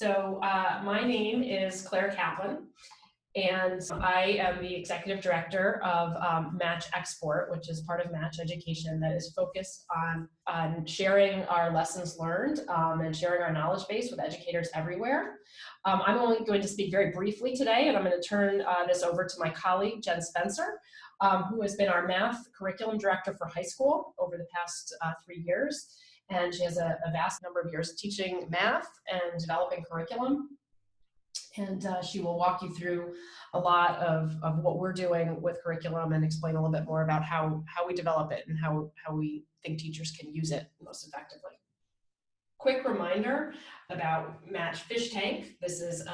My name is Claire Kaplan, and I am the executive director of Match Export, which is part of Match Education that is focused on sharing our lessons learned and sharing our knowledge base with educators everywhere. I'm only going to speak very briefly today, and I'm going to turn this over to my colleague, Jen Spencer, who has been our math curriculum director for high school over the past 3 years. And she has a vast number of years teaching math and developing curriculum. And she will walk you through a lot of what we're doing with curriculum and explain a little bit more about how we develop it and how we think teachers can use it most effectively. Quick reminder about Match Fishtank. This is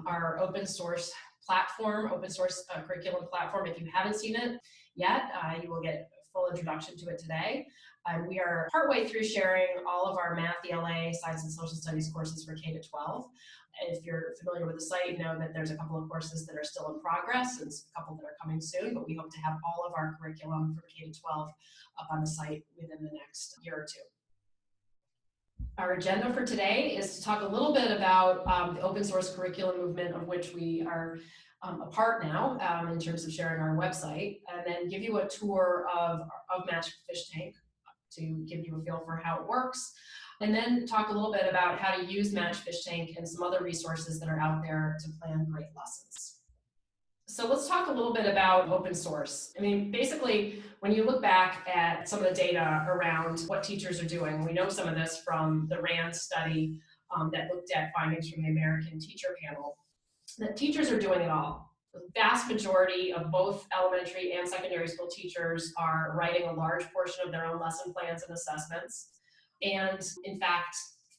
our open source platform, open source curriculum platform. If you haven't seen it yet, you will get a full introduction to it today. We are partway through sharing all of our math, ELA, science and social studies courses for K-12. If you're familiar with the site, you know that there's a couple of courses that are still in progress and a couple that are coming soon, but we hope to have all of our curriculum for K-12 up on the site within the next year or two. Our agenda for today is to talk a little bit about the open source curriculum movement, of which we are a part now in terms of sharing our website, and then give you a tour of Match Fishtank to give you a feel for how it works, and then talk a little bit about how to use Match Fishtank and some other resources that are out there to plan great lessons. So let's talk a little bit about open source. I mean, basically, when you look back at some of the data around what teachers are doing, we know some of this from the RAND study that looked at findings from the American Teacher Panel, that teachers are doing it all. The vast majority of both elementary and secondary school teachers are writing a large portion of their own lesson plans and assessments. And in fact,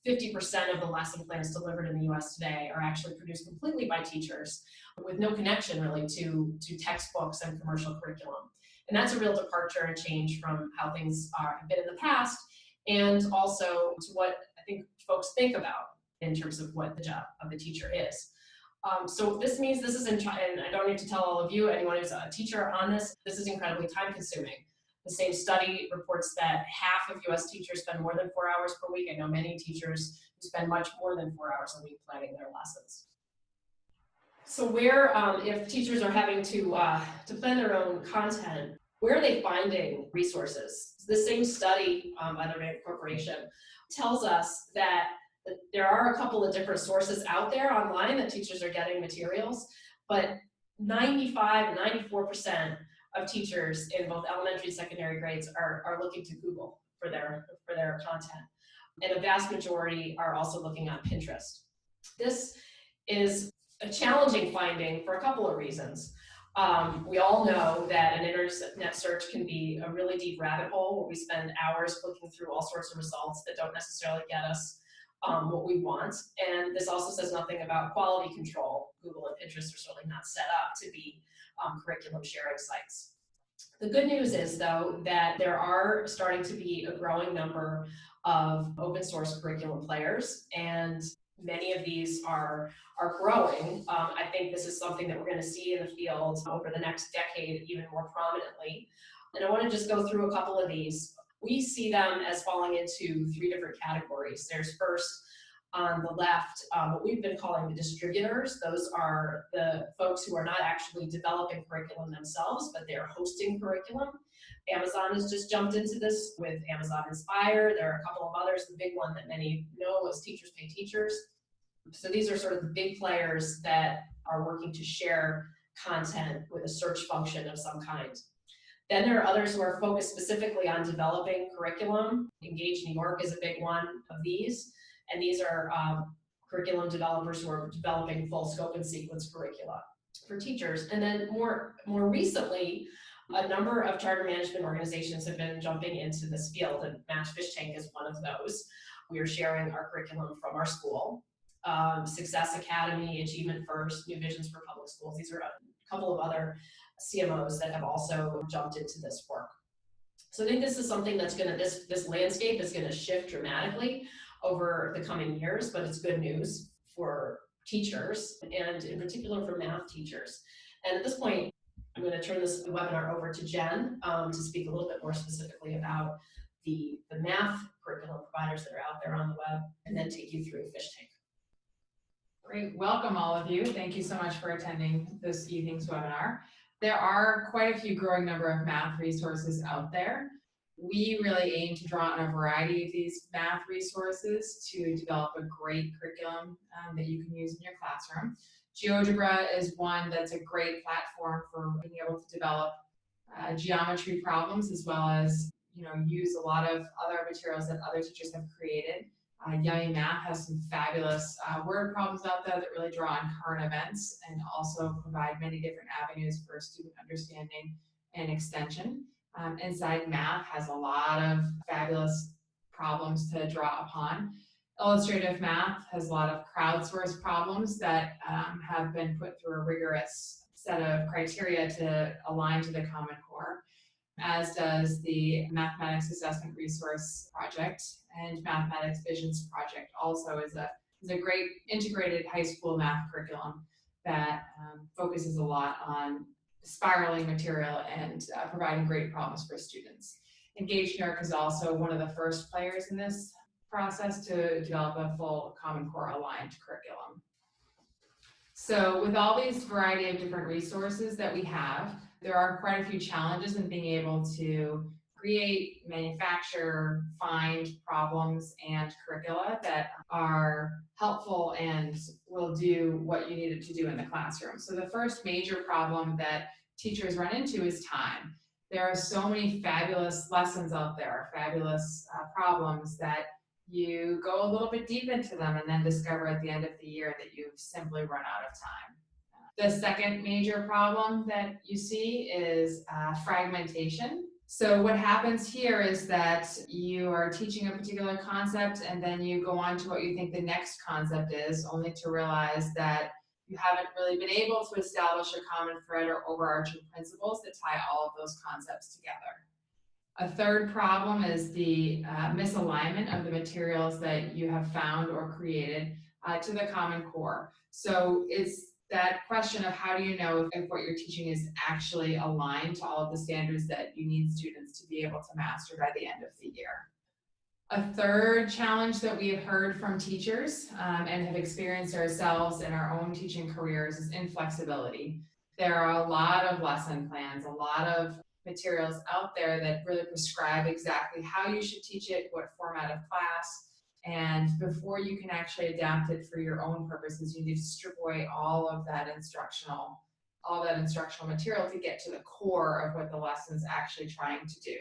50% of the lesson plans delivered in the US today are actually produced completely by teachers with no connection really to textbooks and commercial curriculum. And that's a real departure and change from how things have been in the past, and also to what I think folks think about in terms of what the job of the teacher is. So this means this is, and I don't need to tell all of you, anyone who's a teacher on this is incredibly time consuming. The same study reports that half of US teachers spend more than 4 hours per week. I know many teachers who spend much more than 4 hours a week planning their lessons. So where, if teachers are having to plan their own content, where are they finding resources? The same study by the RAND Corporation tells us that there are a couple of different sources out there online that teachers are getting materials, but 95, 94% of teachers in both elementary and secondary grades are looking to Google for their content. And a vast majority are also looking on Pinterest. This is a challenging finding for a couple of reasons. We all know that an internet search can be a really deep rabbit hole where we spend hours clicking through all sorts of results that don't necessarily get us what we want. And this also says nothing about quality control. Google and Pinterest are certainly not set up to be curriculum sharing sites. The good news is, though, that there are starting to be a growing number of open source curriculum players, and many of these are growing. I think this is something that we're going to see in the field over the next decade even more prominently. And I want to just go through a couple of these. We see them as falling into 3 different categories. There's first, on the left, what we've been calling the distributors. Those are the folks who are not actually developing curriculum themselves, but they're hosting curriculum. Amazon has just jumped into this with Amazon Inspire. There are a couple of others. The big one that many know is Teachers Pay Teachers. So these are sort of the big players that are working to share content with a search function of some kind. Then there are others who are focused specifically on developing curriculum. Engage New York is a big one of these. And these are curriculum developers who are developing full scope and sequence curricula for teachers. And then more recently, a number of charter management organizations have been jumping into this field, and Match Fishtank is one of those. We are sharing our curriculum from our school. Success Academy, Achievement First, New Visions for Public Schools. These are a couple of other CMOs that have also jumped into this work. So I think this is something that's this landscape is gonna shift dramatically over the coming years, but it's good news for teachers, and in particular for math teachers. And at this point, I'm going to turn this webinar over to Jen to speak a little bit more specifically about the math curriculum providers that are out there on the web, and then take you through Fishtank. Great, welcome all of you. Thank you so much for attending this evening's webinar. There are quite a few growing number of math resources out there. We really aim to draw on a variety of these math resources to develop a great curriculum that you can use in your classroom. GeoGebra is one that's a great platform for being able to develop geometry problems, as well as use a lot of other materials that other teachers have created. Yummy Math has some fabulous word problems out there that really draw on current events and also provide many different avenues for student understanding and extension. Inside Math has a lot of fabulous problems to draw upon. Illustrative Math has a lot of crowdsourced problems that have been put through a rigorous set of criteria to align to the Common Core, as does the Mathematics Assessment Resource Project, and Mathematics Visions Project also is a great integrated high school math curriculum that focuses a lot on spiraling material and providing great problems for students. EngageNERC is also one of the first players in this process to develop a full Common Core aligned curriculum. So with all these variety of different resources that we have, there are quite a few challenges in being able to create, manufacture, find problems and curricula that are helpful and will do what you need it to do in the classroom. So the first major problem that teachers run into is time. There are so many fabulous lessons out there, fabulous problems that you go a little bit deep into them and then discover at the end of the year that you've simply run out of time. The second major problem that you see is fragmentation. So what happens here is that you are teaching a particular concept and then you go on to what you think the next concept is, only to realize that you haven't really been able to establish a common thread or overarching principles that tie all of those concepts together. A third problem is the misalignment of the materials that you have found or created to the Common Core. So it's that question of how do you know if what you're teaching is actually aligned to all of the standards that you need students to be able to master by the end of the year. A third challenge that we have heard from teachers and have experienced ourselves in our own teaching careers is inflexibility. There are a lot of lesson plans, a lot of materials out there that really prescribe exactly how you should teach it, what format of class, and before you can actually adapt it for your own purposes, you need to strip away all that instructional material to get to the core of what the lesson's actually trying to do.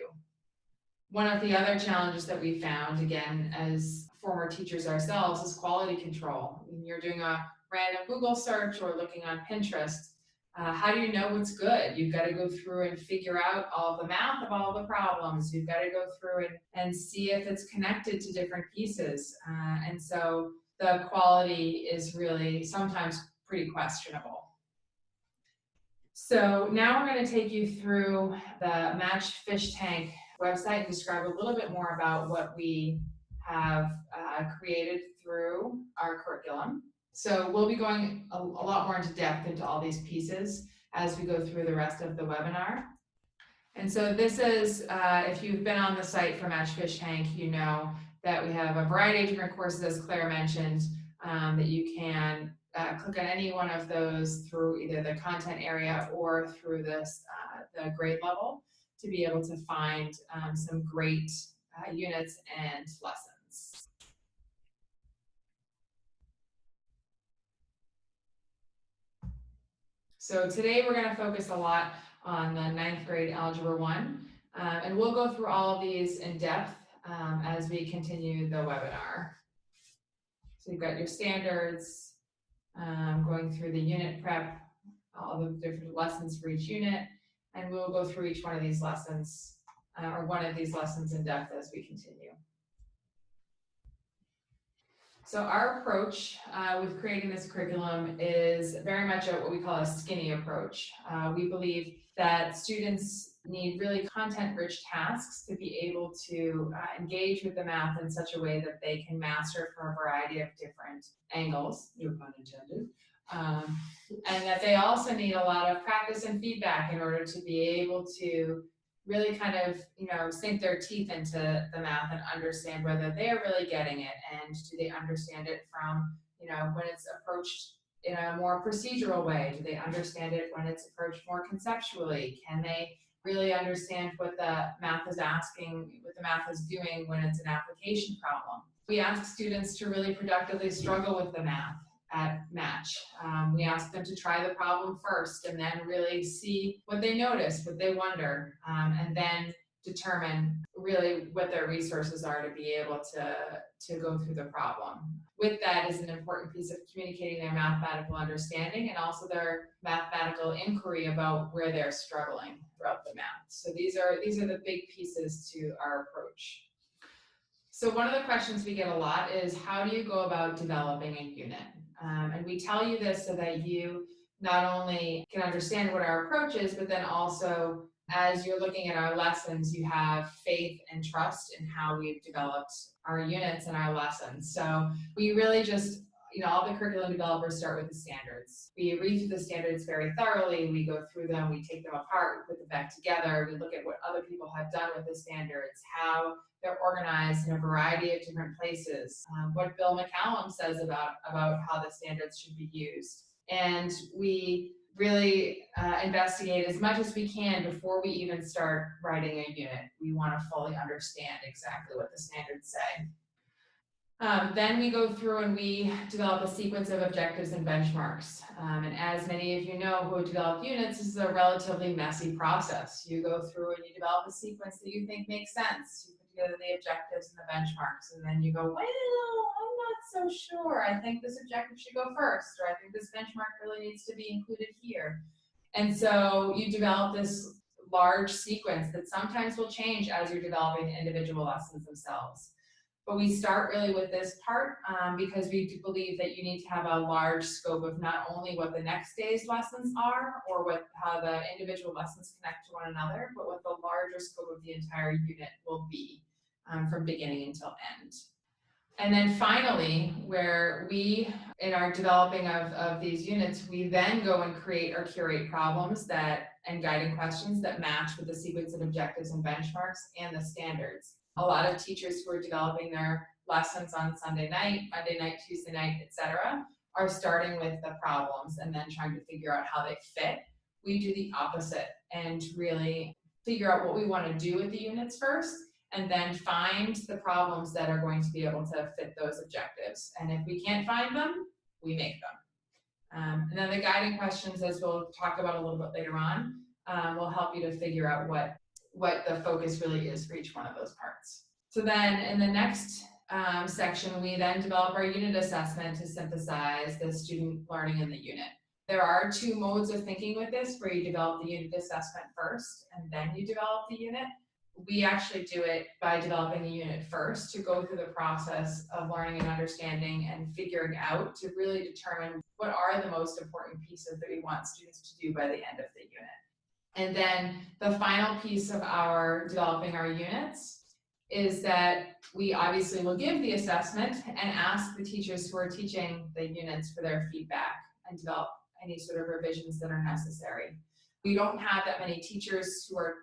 One of the other challenges that we found, again, as former teachers ourselves, is quality control. When you're doing a random Google search or looking on Pinterest, how do you know what's good? You've got to go through and figure out all the math of all the problems. You've got to go through and see if it's connected to different pieces. And so the quality is really sometimes pretty questionable. So now we're going to take you through the Match Fishtank website and describe a little bit more about what we have created through our curriculum. So we'll be going a lot more into depth into all these pieces as we go through the rest of the webinar. And so this is, if you've been on the site for Match Fishtank, you know that we have a variety of different courses, as Claire mentioned, that you can click on any one of those through either the content area or through this the grade level to be able to find some great units and lessons. So today we're going to focus a lot on the 9th grade Algebra 1, and we'll go through all of these in depth as we continue the webinar. So you've got your standards, going through the unit prep, all the different lessons for each unit, and we'll go through each one of these lessons, or one of these lessons in depth as we continue. So our approach with creating this curriculum is very much what we call a skinny approach. We believe that students need really content-rich tasks to be able to engage with the math in such a way that they can master from a variety of different angles, no pun intended, and that they also need a lot of practice and feedback in order to be able to really kind of, sink their teeth into the math and understand whether they are really getting it, and do they understand it from, when it's approached in a more procedural way? Do they understand it when it's approached more conceptually? Can they really understand what the math is asking, what the math is doing when it's an application problem? We ask students to really productively struggle with the math at Match. We ask them to try the problem first and then really see what they notice, what they wonder, and then determine really what their resources are to be able to go through the problem. With that is an important piece of communicating their mathematical understanding and also their mathematical inquiry about where they're struggling throughout the math. So these are the big pieces to our approach. So one of the questions we get a lot is, how do you go about developing a unit? And we tell you this so that you not only can understand what our approach is, but then also as you're looking at our lessons, you have faith and trust in how we've developed our units and our lessons. So we really just, all the curriculum developers start with the standards. We read through the standards very thoroughly. We go through them, we take them apart, we put them back together. We look at what other people have done with the standards, how they're organized in a variety of different places, what Bill McCallum says about how the standards should be used. And we really investigate as much as we can before we even start writing a unit. We want to fully understand exactly what the standards say. Then we go through and we develop a sequence of objectives and benchmarks. And as many of you know who develop units, this is a relatively messy process. You go through and you develop a sequence that you think makes sense. You put together the objectives and the benchmarks, and then you go, well, I'm not so sure. I think this objective should go first, or I think this benchmark really needs to be included here. And so you develop this large sequence that sometimes will change as you're developing the individual lessons themselves. But we start really with this part because we do believe that you need to have a large scope of not only what the next day's lessons are or how the individual lessons connect to one another, but what the larger scope of the entire unit will be from beginning until end. And then finally, where we, in our developing of these units, we then go and create or curate problems and guiding questions that match with the sequence of objectives and benchmarks and the standards. A lot of teachers who are developing their lessons on Sunday night, Monday night, Tuesday night, etc., are starting with the problems and then trying to figure out how they fit. We do the opposite and really figure out what we want to do with the units first, and then find the problems that are going to be able to fit those objectives. And if we can't find them, we make them. And then the guiding questions, as we'll talk about a little bit later on, will help you to figure out what the focus really is for each one of those parts. So then in the next section, we then develop our unit assessment to synthesize the student learning in the unit. There are two modes of thinking with this, where you develop the unit assessment first and then you develop the unit. We actually do it by developing the unit first to go through the process of learning and understanding and figuring out to really determine what are the most important pieces that we want students to do by the end of the unit. And then the final piece of our developing our units is that we obviously will give the assessment and ask the teachers who are teaching the units for their feedback and develop any sort of revisions that are necessary. We don't have that many teachers who are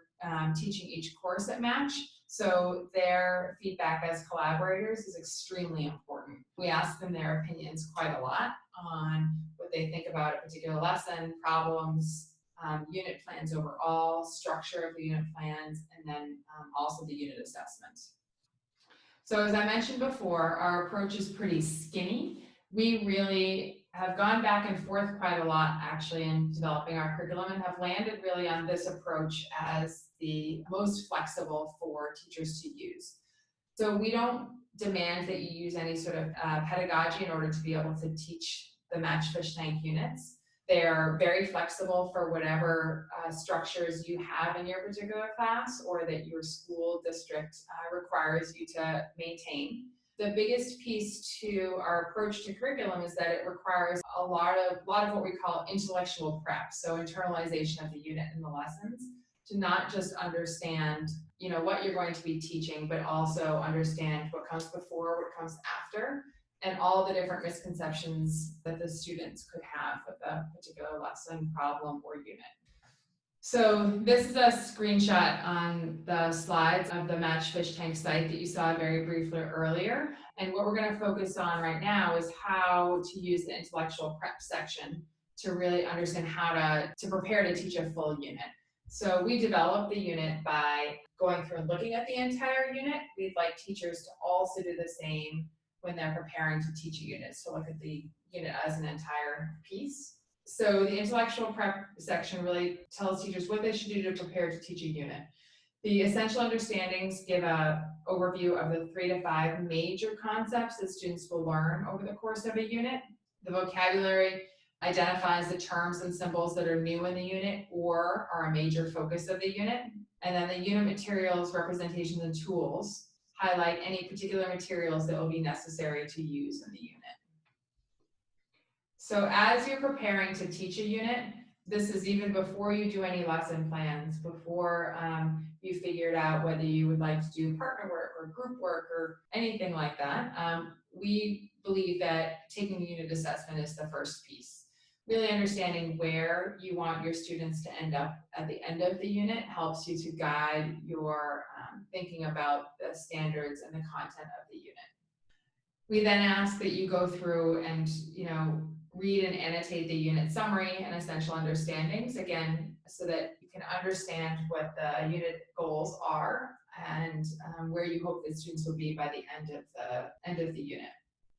teaching each course at Match, so their feedback as collaborators is extremely important. We ask them their opinions quite a lot on what they think about a particular lesson, problems, unit plans overall, structure of the unit plans, and then also the unit assessment. So as I mentioned before, our approach is pretty skinny. We really have gone back and forth quite a lot actually in developing our curriculum and have landed really on this approach as the most flexible for teachers to use. So we don't demand that you use any sort of pedagogy in order to be able to teach the Match Fishtank units. They're very flexible for whatever structures you have in your particular class or that your school district requires you to maintain. The biggest piece to our approach to curriculum is that it requires a lot of what we call intellectual prep, so internalization of the unit and the lessons, to not just understand what you're going to be teaching, but also understand what comes before, what comes after, and all the different misconceptions that the students could have with a particular lesson, problem, or unit. So this is a screenshot on the slides of the Match Fishtank site that you saw very briefly earlier. And what we're going to focus on right now is how to use the intellectual prep section to really understand how to prepare to teach a full unit. So we developed the unit by going through and looking at the entire unit. We'd like teachers to also do the same when they're preparing to teach a unit. So look at the unit as an entire piece. So the intellectual prep section really tells teachers what they should do to prepare to teach a unit. The essential understandings give an overview of the 3 to 5 major concepts that students will learn over the course of a unit. The vocabulary identifies the terms and symbols that are new in the unit or are a major focus of the unit. And then the unit materials, representations, and tools highlight any particular materials that will be necessary to use in the unit. So as you're preparing to teach a unit, this is even before you do any lesson plans, before you figured out whether you would like to do partner work or group work or anything like that. We believe that taking a unit assessment is the first piece. Really understanding where you want your students to end up at the end of the unit helps you to guide your thinking about the standards and the content of the unit. We then ask that you go through and read and annotate the unit summary and essential understandings, again, so that you can understand what the unit goals are and where you hope that students will be by the end of the unit.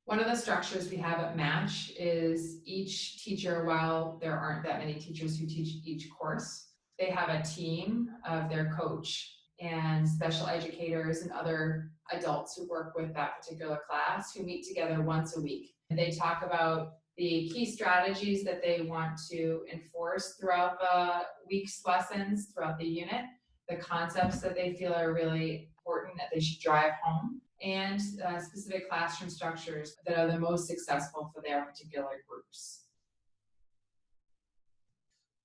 One of the structures we have at Match is each teacher, while there aren't that many teachers who teach each course, they have a team of their coach and special educators and other adults who work with that particular class who meet together once a week. And they talk about the key strategies that they want to enforce throughout the week's lessons, throughout the unit, the concepts that they feel are really important that they should drive home, and specific classroom structures that are the most successful for their particular groups.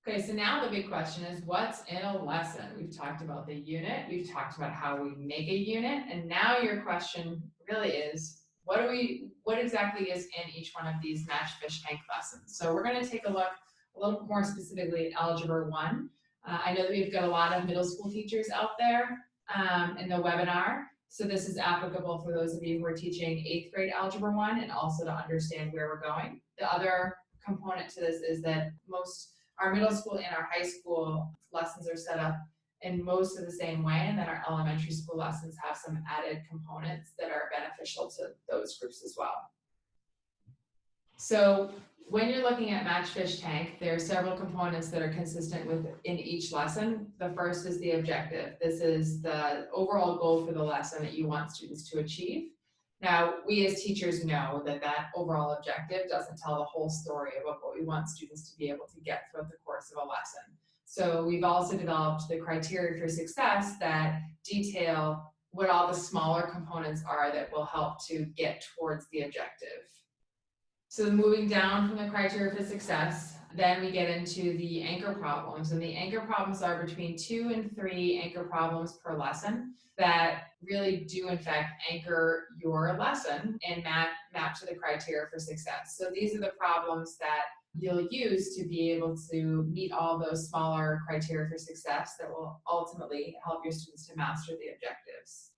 Okay, so now the big question is, what's in a lesson? We've talked about the unit, we've talked about how we make a unit, and now your question really is, what exactly is in each one of these Match Fishtank lessons? So we're going to take a look a little bit more specifically at Algebra 1. I know that we've got a lot of middle school teachers out there in the webinar, so this is applicable for those of you who are teaching 8th grade Algebra 1 and also to understand where we're going. The other component to this is that our middle school and our high school lessons are set up in most of the same way, and then our elementary school lessons have some added components that are beneficial to those groups as well. So when you're looking at Match Fishtank, there are several components that are consistent within each lesson. The first is the objective. This is the overall goal for the lesson that you want students to achieve. Now, we as teachers know that that overall objective doesn't tell the whole story about what we want students to be able to get throughout the course of a lesson. So we've also developed the criteria for success that detail what all the smaller components are that will help to get towards the objective. So moving down from the criteria for success, then we get into the anchor problems, and the anchor problems are between 2 and 3 anchor problems per lesson that really do in fact anchor your lesson and map to the criteria for success. So these are the problems that you'll use to be able to meet all those smaller criteria for success that will ultimately help your students to master the objectives.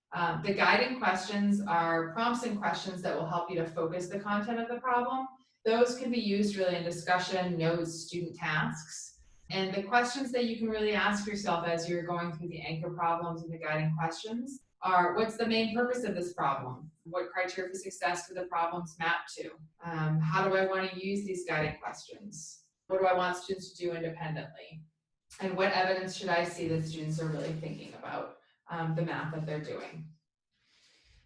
The guiding questions are prompts and questions that will help you to focus the content of the problem. Those can be used really in discussion, notes, student tasks. And the questions that you can really ask yourself as you're going through the anchor problems and the guiding questions are, what's the main purpose of this problem? What criteria for success do the problems map to? How do I want to use these guiding questions? What do I want students to do independently? And what evidence should I see that students are really thinking about the math that they're doing?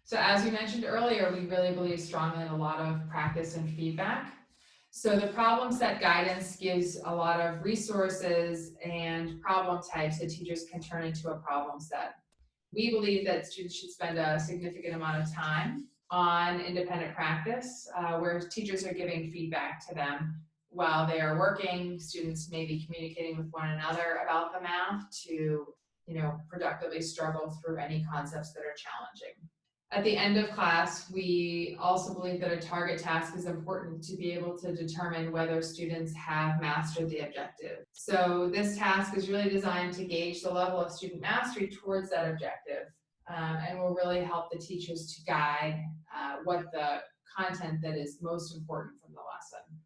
So as we mentioned earlier, we really believe strongly in a lot of practice and feedback. So the problem set guidance gives a lot of resources and problem types that teachers can turn into a problem set. We believe that students should spend a significant amount of time on independent practice where teachers are giving feedback to them while they are working. Students may be communicating with one another about the math to productively struggle through any concepts that are challenging. At the end of class, we also believe that a target task is important to be able to determine whether students have mastered the objective. So this task is really designed to gauge the level of student mastery towards that objective, and will really help the teachers to guide what the content that is most important from the lesson.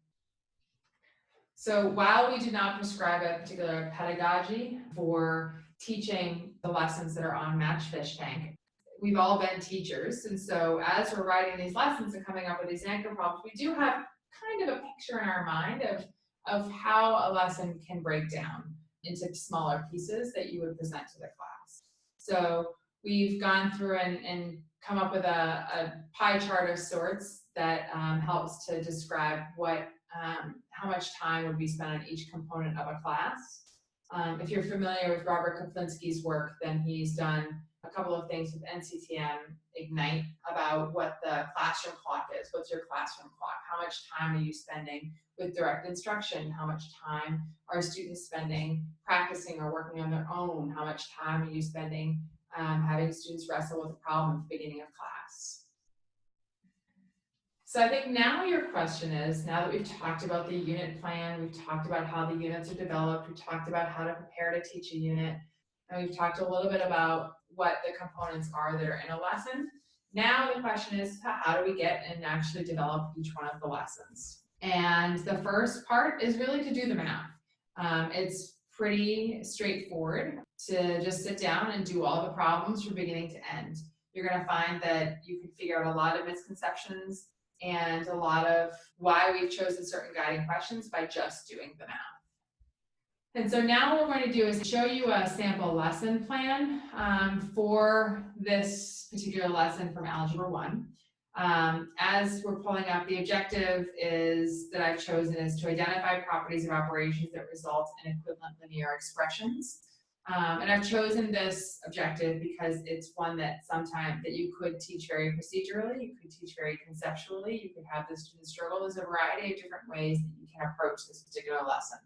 So while we do not prescribe a particular pedagogy for teaching the lessons that are on Match Fishtank, we've all been teachers, and so as we're writing these lessons and coming up with these anchor problems, we do have kind of a picture in our mind of how a lesson can break down into smaller pieces that you would present to the class. So we've gone through and come up with a pie chart of sorts that helps to describe how much time would be spent on each component of a class. If you're familiar with Robert Kaplinsky's work, then he's done a couple of things with NCTM Ignite about what the classroom clock is. What's your classroom clock? How much time are you spending with direct instruction? How much time are students spending practicing or working on their own? How much time are you spending having students wrestle with a problem at the beginning of class? So I think now your question is, now that we've talked about the unit plan, we've talked about how the units are developed, we've talked about how to prepare to teach a unit, and we've talked a little bit about what the components are that are in a lesson. Now the question is, how do we get and actually develop each one of the lessons? And the first part is really to do the math. It's pretty straightforward to just sit down and do all the problems from beginning to end. You're going to find that you can figure out a lot of misconceptions and a lot of why we've chosen certain guiding questions by just doing the math. And so now what we're going to do is show you a sample lesson plan for this particular lesson from Algebra 1. As we're pulling up, the objective is that I've chosen is to identify properties of operations that result in equivalent linear expressions. And I've chosen this objective because it's one that you could teach very procedurally, you could teach very conceptually, you could have the students struggle. There's a variety of different ways that you can approach this particular lesson.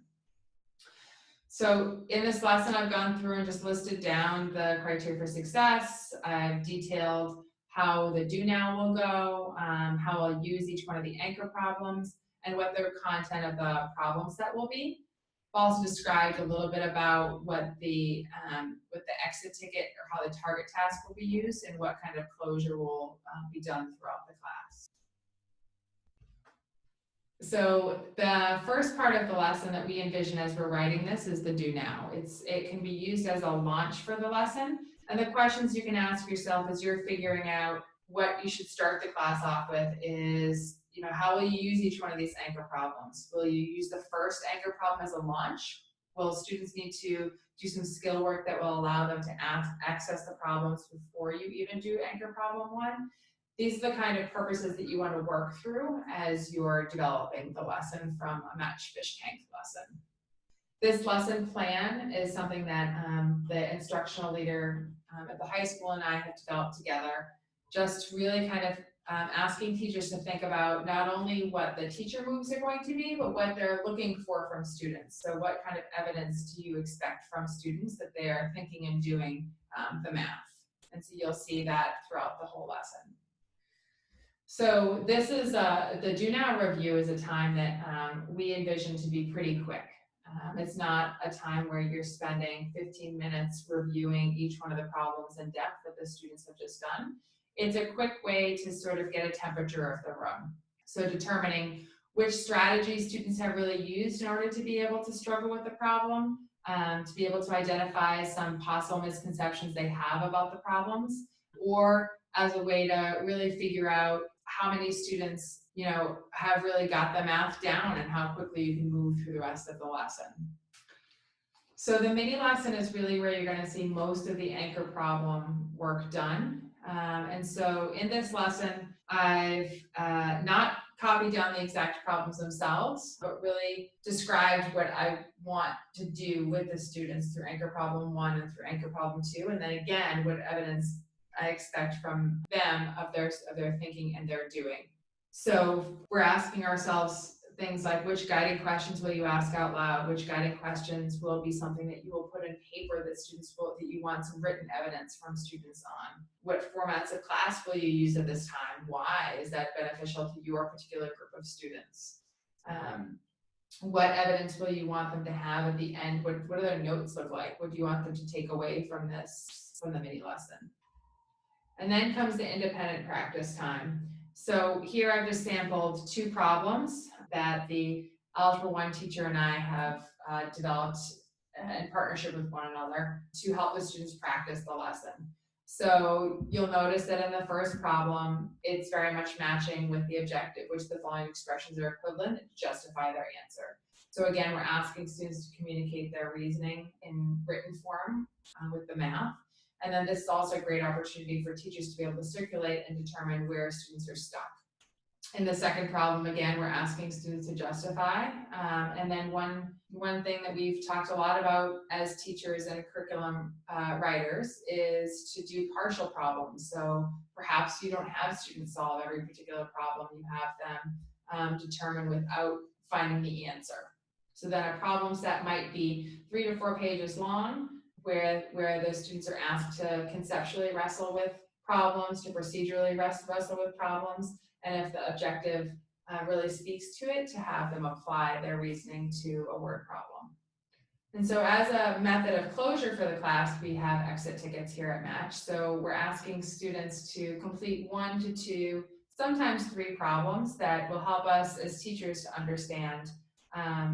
So in this lesson, I've gone through and just listed down the criteria for success. I've detailed how the do now will go, how I'll use each one of the anchor problems, and what the content of the problem set will be. I've also described a little bit about what the exit ticket or how the target task will be used and what kind of closure will be done throughout the class. So the first part of the lesson that we envision as we're writing this is the do now. It can be used as a launch for the lesson, and the questions you can ask yourself as you're figuring out what you should start the class off with is, how will you use each one of these anchor problems? Will you use the first anchor problem as a launch? Will students need to do some skill work that will allow them to access the problems before you even do anchor problem 1? These are the kind of purposes that you want to work through as you're developing the lesson from a Match Fishtank lesson. This lesson plan is something that the instructional leader at the high school and I have developed together, just really kind of asking teachers to think about not only what the teacher moves are going to be, but what they're looking for from students. So what kind of evidence do you expect from students that they are thinking and doing the math? And so you'll see that throughout the whole lesson. So this is the do now review is a time that we envision to be pretty quick. It's not a time where you're spending 15 minutes reviewing each one of the problems in depth that the students have just done. It's a quick way to sort of get a temperature of the room. So determining which strategies students have really used in order to be able to struggle with the problem, to be able to identify some possible misconceptions they have about the problems, or as a way to really figure out how many students, have really got the math down and how quickly you can move through the rest of the lesson. So the mini lesson is really where you're going to see most of the anchor problem work done. And so in this lesson, I've not copied down the exact problems themselves, but really described what I want to do with the students through anchor problem 1 and through anchor problem 2. And then again, what evidence I expect from them of their thinking and their doing. So we're asking ourselves things like which guiding questions will you ask out loud, which guiding questions will be something that you will put in paper that that you want some written evidence from students on. What formats of class will you use at this time? Why is that beneficial to your particular group of students? What evidence will you want them to have at the end? What do their notes look like? What do you want them to take away from the mini lesson? And then comes the independent practice time. So here I've just sampled 2 problems that the Algebra 1 teacher and I have developed in partnership with one another to help the students practice the lesson. So you'll notice that in the first problem, it's very much matching with the objective, which the following expressions are equivalent to justify their answer. So again, we're asking students to communicate their reasoning in written form with the math. And then this is also a great opportunity for teachers to be able to circulate and determine where students are stuck. In the second problem, again, we're asking students to justify. And then one thing that we've talked a lot about as teachers and curriculum writers is to do partial problems. So perhaps you don't have students solve every particular problem, you have them determine without finding the answer. So then a problem set might be 3 to 4 pages long, where the students are asked to conceptually wrestle with problems, to procedurally wrestle with problems, and if the objective really speaks to it, to have them apply their reasoning to a word problem. And so as a method of closure for the class, we have exit tickets here at Match. So we're asking students to complete 1 to 2, sometimes 3 problems that will help us as teachers to understand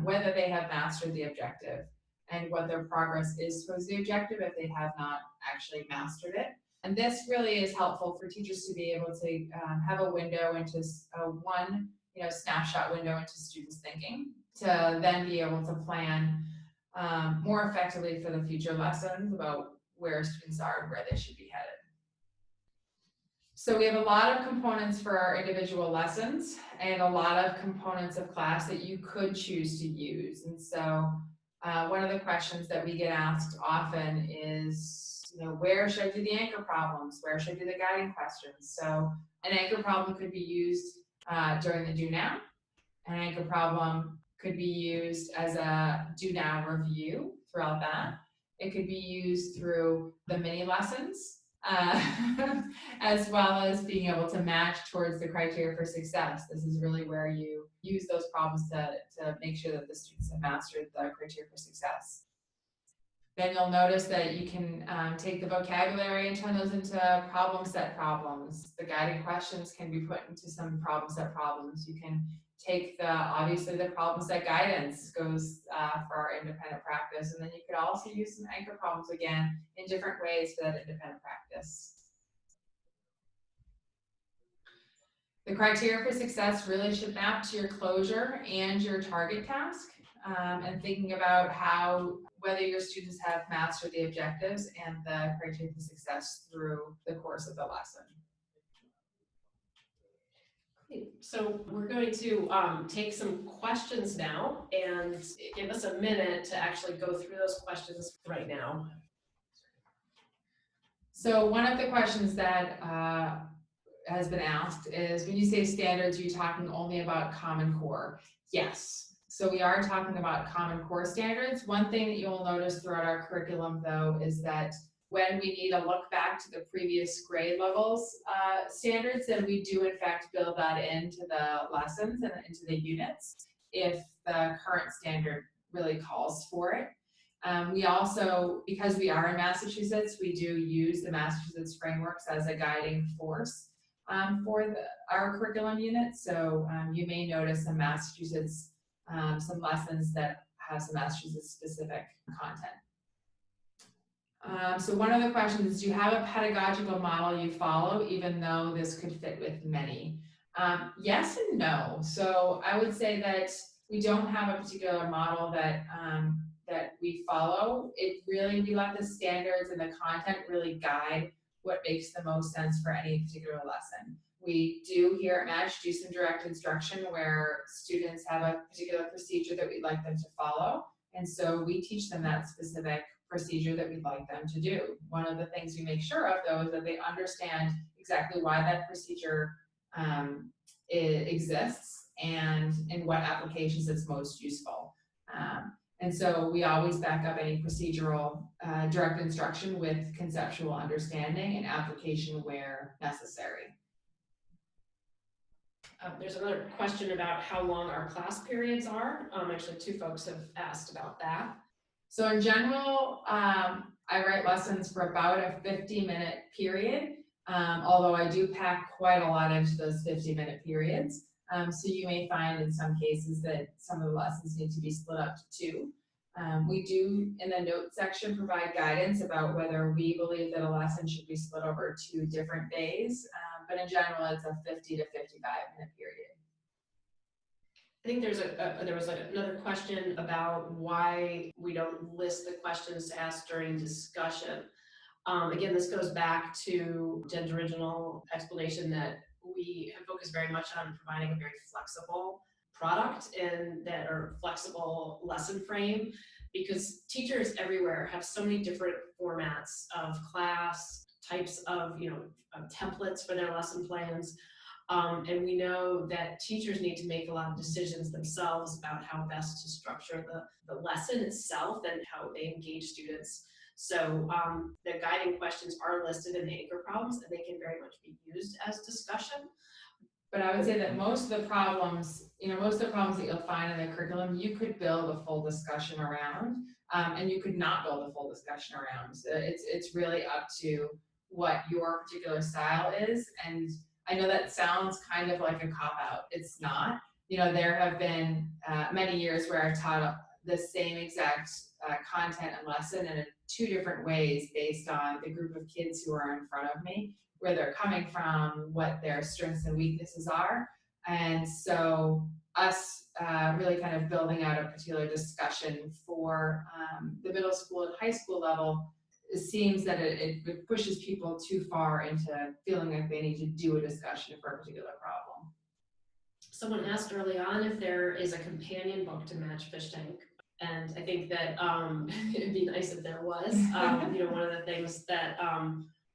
whether they have mastered the objective and what their progress is towards the objective if they have not actually mastered it. And this really is helpful for teachers to be able to have a window into one snapshot window into students' thinking, to then be able to plan more effectively for the future lessons about where students are and where they should be headed. So we have a lot of components for our individual lessons and a lot of components of class that you could choose to use. And so one of the questions that we get asked often is, where should I do the anchor problems? Where should I do the guiding questions? So an anchor problem could be used during the do now. An anchor problem could be used as a do now review throughout that. It could be used through the mini lessons, as well as being able to match towards the criteria for success. This is really where you use those problems to make sure that the students have mastered the criteria for success. Then you'll notice that you can take the vocabulary and turn those into problem set problems. The guiding questions can be put into some problem set problems. You can take obviously the problem set guidance goes for our independent practice, and then you could also use some anchor problems again in different ways for that independent practice. The criteria for success really should map to your closure and your target task, and thinking about whether your students have mastered the objectives and the criteria for success through the course of the lesson. So we're going to take some questions now and give us a minute to actually go through those questions right now. So one of the questions that has been asked is, when you say standards, are you talking only about Common Core? Yes. So we are talking about Common Core standards. One thing that you'll notice throughout our curriculum, though, is that when we need to look back to the previous grade levels standards, then we do in fact build that into the lessons and into the units if the current standard really calls for it. We also, because we are in Massachusetts, we do use the Massachusetts frameworks as a guiding force for our curriculum unit. So you may notice some Massachusetts, some lessons that have some Massachusetts specific content. So one of the questions is, do you have a pedagogical model you follow, even though this could fit with many? Yes and no. So I would say that we don't have a particular model that we follow. We let the standards and the content really guide what makes the most sense for any particular lesson. We do here at Match do some direct instruction where students have a particular procedure that we'd like them to follow. And so we teach them that specific procedure that we'd like them to do. One of the things we make sure of, though, is that they understand exactly why that procedure exists and in what applications it's most useful. And so we always back up any procedural direct instruction with conceptual understanding and application where necessary. There's another question about how long our class periods are. Actually, two folks have asked about that. So in general, I write lessons for about a 50-minute period, although I do pack quite a lot into those 50-minute periods. So you may find in some cases that some of the lessons need to be split up to two. We do, in the notes section, provide guidance about whether we believe that a lesson should be split over 2 different days, but in general, it's a 50 to 55-minute period. I think there was another question about why we don't list the questions to ask during discussion. Again, this goes back to Jen's original explanation that we have focused very much on providing a very flexible product and that are flexible lesson frame, because teachers everywhere have so many different formats of class, types of templates for their lesson plans. And we know that teachers need to make a lot of decisions themselves about how best to structure the lesson itself and how they engage students. So the guiding questions are listed in the anchor problems, and they can very much be used as discussion. But I would say that most of the problems that you'll find in the curriculum, you could build a full discussion around, and you could not build a full discussion around. So it's really up to what your particular style is. And I know that sounds kind of like a cop-out. It's not. There have been many years where I've taught the same exact content and lesson in 2 different ways based on the group of kids who are in front of me, where they're coming from, what their strengths and weaknesses are. And so us really kind of building out a particular discussion for the middle school and high school level, it seems that it pushes people too far into feeling like they need to do a discussion for a particular problem. Someone asked early on if there is a companion book to Match Fishtank. And I think that it'd be nice if there was. One of the things that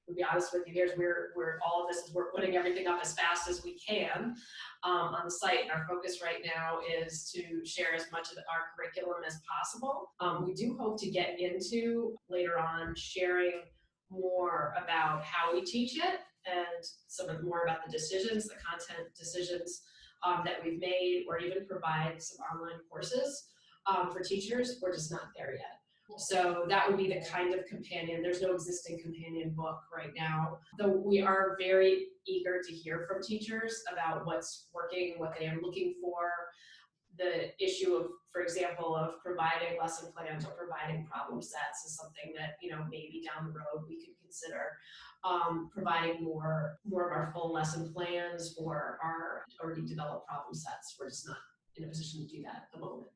to be honest with you, here's we're all of this is we're putting everything up as fast as we can on the site. And our focus right now is to share as much of our curriculum as possible. We do hope to get into later on sharing more about how we teach it and more about the decisions, the content decisions that we've made, or even provide some online courses for teachers. We're just not there yet. So that would be the kind of companion. There's no existing companion book right now, though we are very eager to hear from teachers about what's working, what they are looking for. The issue of, for example, of providing lesson plans or providing problem sets is something that, maybe down the road we could consider providing more of our full lesson plans for our already developed problem sets. We're just not in a position to do that at the moment.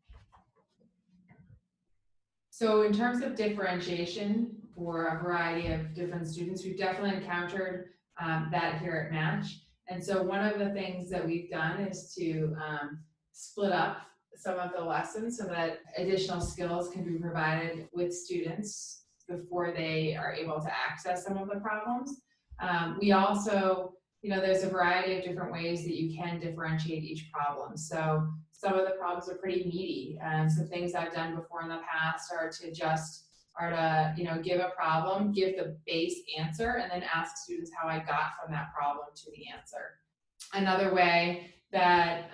So in terms of differentiation for a variety of different students, we've definitely encountered that here at Match. And so one of the things that we've done is to split up some of the lessons so that additional skills can be provided with students before they are able to access some of the problems. We also, there's a variety of different ways that you can differentiate each problem. So some of the problems are pretty meaty. Some things I've done before in the past are to give a problem, give the base answer, and then ask students how I got from that problem to the answer. Another way that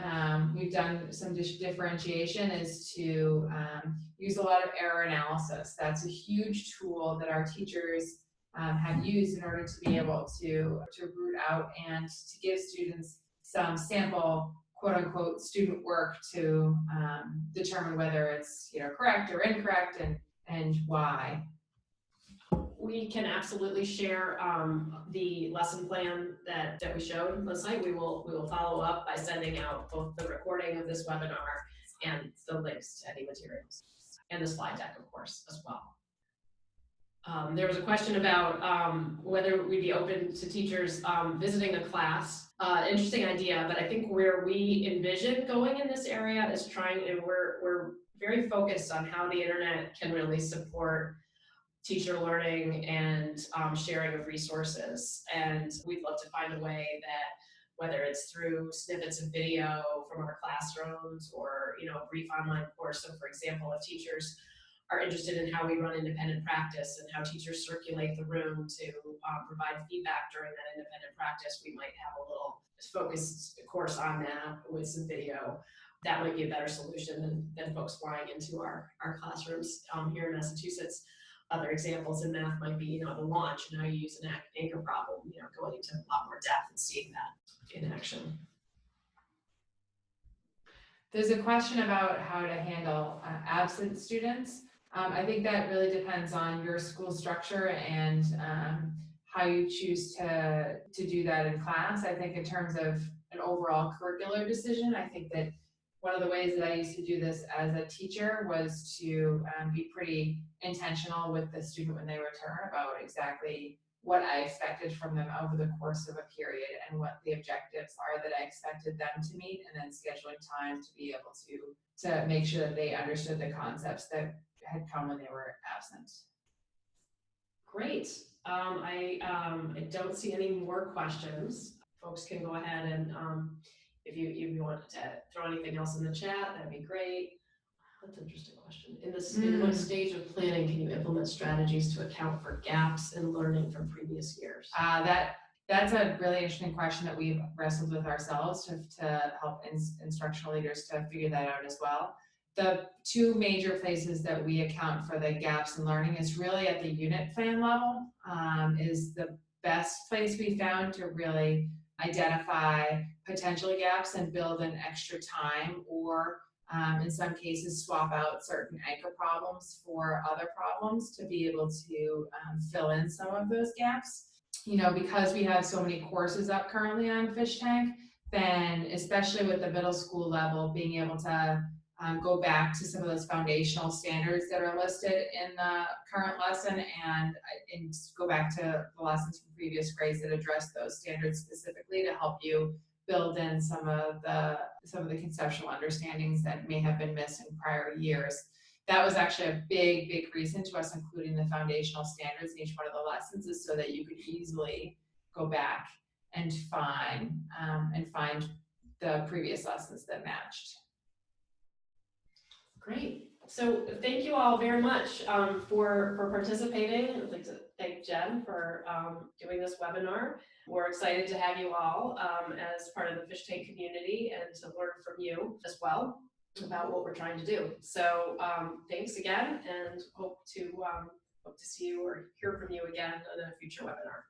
we've done some differentiation is to use a lot of error analysis. That's a huge tool that our teachers have used in order to be able to root out and to give students some sample quote-unquote student work to determine whether it's correct or incorrect and why. We can absolutely share the lesson plan that we showed on the site. We will follow up by sending out both the recording of this webinar and the links to any materials and the slide deck, of course, as well. There was a question about whether we'd be open to teachers visiting a class. Interesting idea, but I think where we envision going in this area is we're very focused on how the internet can really support teacher learning and sharing of resources. And we'd love to find a way that whether it's through snippets of video from our classrooms or, a brief online course. So for example, if teachers are interested in how we run independent practice and how teachers circulate the room to provide feedback during that independent practice, we might have a little focused course on that with some video. That might be a better solution than folks flying into our classrooms here in Massachusetts. Other examples in math might be, the launch and how you use an anchor problem, going into a lot more depth and seeing that in action. There's a question about how to handle absent students. I think that really depends on your school structure and how you choose to do that in class. I think in terms of an overall curricular decision, I think that one of the ways that I used to do this as a teacher was to be pretty intentional with the student when they return about exactly what I expected from them over the course of a period and what the objectives are that I expected them to meet, and then scheduling time to be able to make sure that they understood the concepts that had come when they were absent. Great. I don't see any more questions. Folks can go ahead and if you want to throw anything else in the chat, that'd be great. That's an interesting question. In what stage of planning can you implement strategies to account for gaps in learning from previous years? That's a really interesting question that we've wrestled with ourselves to help instructional leaders to figure that out as well. The two major places that we account for the gaps in learning is really at the unit plan level, is the best place we found to really identify potential gaps and build in extra time, or in some cases swap out certain anchor problems for other problems to be able to fill in some of those gaps. Because we have so many courses up currently on Fishtank, then especially with the middle school level, being able to go back to some of those foundational standards that are listed in the current lesson and go back to the lessons from previous grades that address those standards specifically to help you build in some of the conceptual understandings that may have been missed in prior years. That was actually a big reason to us including the foundational standards in each one of the lessons, is so that you could easily go back and find the previous lessons that matched. Great. So thank you all very much for participating. I'd like to thank Jen for doing this webinar. We're excited to have you all as part of the Fishtank community and to learn from you as well about what we're trying to do. So thanks again, and hope to see you or hear from you again on a future webinar.